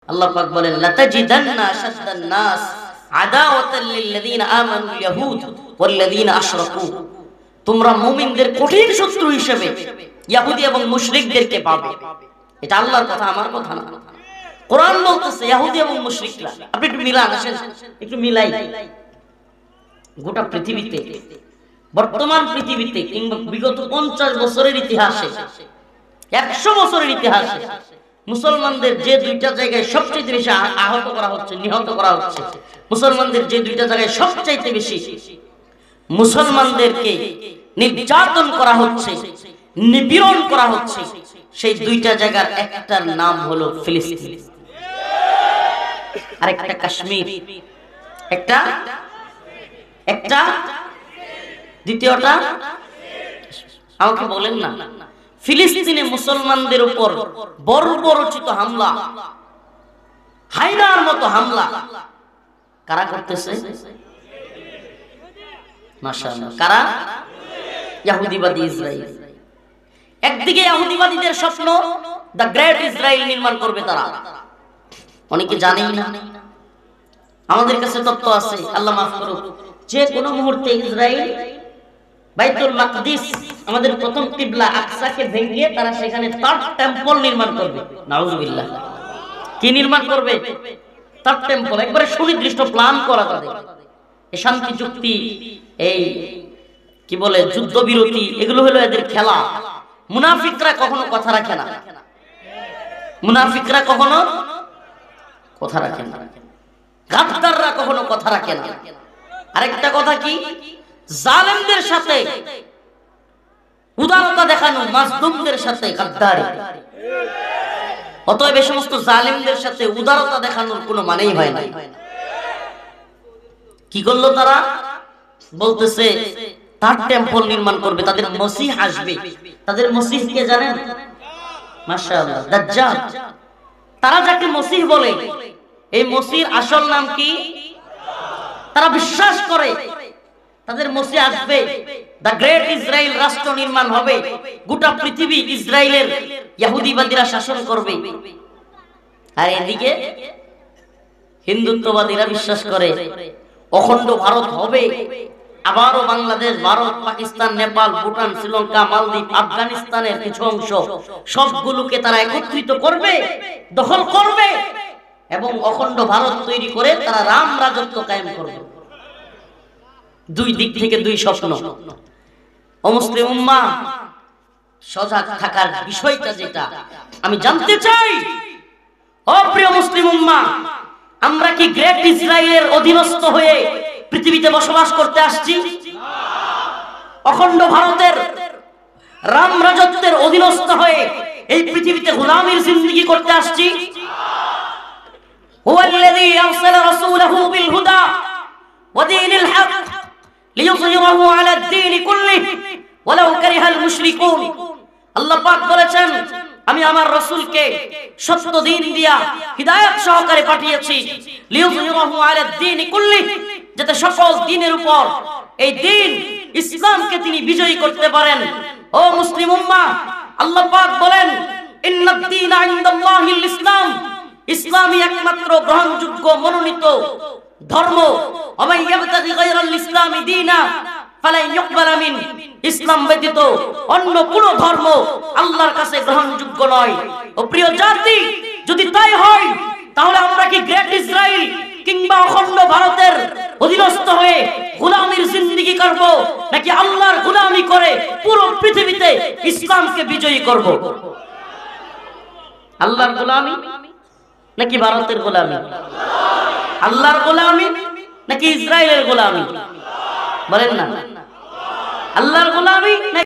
আল্লাহ পাক বলেন লাতাজিদান্না আশাদ্দান নাস আদাওয়াতাল লিল্লাযিনা আমানুল ইয়াহুদ ওয়াল্লাযিনা আশরাকু, তোমরা মুমিনদের কঠিন শত্রু হিসেবে ইহুদি এবং মুশরিকদেরকে পাবে। এটা আল্লাহর কথা, আমার কথা না। কোরআন বলতেছে ইহুদি এবং মুশরিকরা। আপনি একটু মিলান, আসেন একটু মিলাই। গোটা পৃথিবীতে, বর্তমান পৃথিবীতে কিংবা বিগত 50 বছরের ইতিহাসে, 100 বছরের ইতিহাসে মুসলমানদের যে দুইটা জায়গায় সবচেয়ে বেশি আহত করা হচ্ছে, নিহত করা হচ্ছে, মুসলমানদের যে দুইটা জায়গায় সবচেয়ে বেশি মুসলমানদেরকে নির্যাতন করা হচ্ছে, নিপীড়ন করা হচ্ছে, সেই দুইটা জায়গার একটার নাম হলো ফিলিস্তিন, আর একটা কাশ্মীর, একটা দ্বিতীয়টা আমাকে বলেন না। ফিলিস্তিনে মুসলমানদের উপর বর্বরোচিত হামলা, হায়নার মতো হামলা কারা করতেছে? মাশাআল্লাহ, কারা? ইহুদিবাদী ইসরায়েল। একদিকে ইহুদিবাদীদের স্বপ্ন দ্য গ্রেট ইসরায়েল নির্মাণ করবে তারা, অনেকে জানেই না। আমাদের কাছে তথ্য আছে, আল্লাহ মাফ করুক, যে কোনো মুহূর্তে ইসরায়েল বাইতুল মাকদিস, আমাদের প্রথম কিবলা আকসাকে ভেঙে তারা সেখানে থার্ড টেম্পল নির্মাণ করবে। নাউজুবিল্লাহ। কি নির্মাণ করবে? Third temple. একবারে সুনির্দিষ্ট প্ল্যান করা তাদের। এই শান্তি চুক্তি, এই কি বলে যুদ্ধবিরতি, এগুলো হলো এদের খেলা। মুনাফিকরা কখনো কথা রাখে না, মুনাফিকরা কখনো কথা রাখে না, গাদ্দাররা কখনো কথা রাখে না। আরেকটা কথা কি, জালেমদের সাথে উদারতা দেখানো, মাজলুমদের সাথে গাদ্দারি। অতএব এই সমস্ত জালেমদের সাথে উদারতা দেখানোর কোনো মানেই হয় না। কি করলো তারা? বলতেছে থার্ড টেম্পল নির্মাণ করবে, তাদের মসিহ আসবে। তাদের মসিহ কে জানেন? মাশাআল্লাহ, দাজ্জাল। তারা যাকে মসিহ বলে, এই মসিহর আসল নাম কি? তারা বিশ্বাস করে তাদের মসিহ আসবে, দ্য গ্রেট ইসরায়েল রাষ্ট্র নির্মাণ হবে, গোটা পৃথিবী ইসরায়েলের ইহুদিবাদীরা শাসন করবে। আর এদিকে হিন্দুত্ববাদীরা বিশ্বাস করে অখণ্ড ভারত হবে, আবারও বাংলাদেশ, ভারত, পাকিস্তান, নেপাল, ভুটান, শ্রীলঙ্কা, মালদ্বীপ, আফগানিস্তানের কিছু অংশ, সবগুলোকে তারা একত্রিত করবে, দখল করবে এবং অখণ্ড ভারত তৈরি করে তারা রাম রাজত্ব কায়েম করবে। দুই দিক থেকে দুই স্বপ্ন। ও মুসলিম উম্মাহ, সজাগ থাকার বিষয়টা যেটা আমি জানতে চাই, ও প্রিয় মুসলিম উম্মাহ, আমরা কি গ্রেট ইসরায়েলের অধীনস্থ হয়ে পৃথিবীতে বসবাস করতে আসছি? অখণ্ড ভারতের রাম রাজত্বের অধীনস্থ হয়ে এই পৃথিবীতে গোলামীর জিন্দেগি করতে আসছি? হুয়াল্লাযী আরসালা রাসূলাহু বিল হুদা ওয়া দীনিল হক লিইয়ুযহিরাহু আলাদ দীনি কুল্লিহি ওয়ালাউ কারিহাল মুশরিকুন। আল্লাহ পাক বলেছেন, আমি আমার রাসূলকে সত্য দ্বীন দিয়া হিদায়াত সহকারে পাঠিয়েছি, লিইয়ুযহিরাহু আলাদ দীনি কুল্লিহি, যাতে সকল দ্বীনের উপর এই দ্বীন ইসলামকে তিনি বিজয়ী করতে পারেন। ও মুসলিম উম্মাহ, আল্লাহ পাক বলেন, ইন্নাদ দীনা ইনদাল্লাহিল ইসলাম, ইসলামই একমাত্র গ্রহণযোগ্য মনোনীত ধর্ম। ওয়া ইয়াবতাগি গায়রাল ইসলামি দীনা ফালান ইউকবালা মিন, ইসলাম ব্যতীত অন্য কোন ধর্ম আল্লাহর কাছে গ্রহণযোগ্য নয়। ও প্রিয় জাতি, যদি তাই হয় তাহলে আমরা কি গ্রেট ইসরায়েল কিংবা অখণ্ড ভারতের অধীনস্থ হয়ে গোলামীর জিন্দেগি করব, নাকি আল্লাহর গোলামি করে পুরো পৃথিবীতে ইসলামকে বিজয়ী করব? আল্লাহর গোলামি নাকি ভারতের গোলামি? আল্লাহর গোলামি নাকি ইসরায়েলের গোলামি? বলেন না, আল্লাহর গোলামি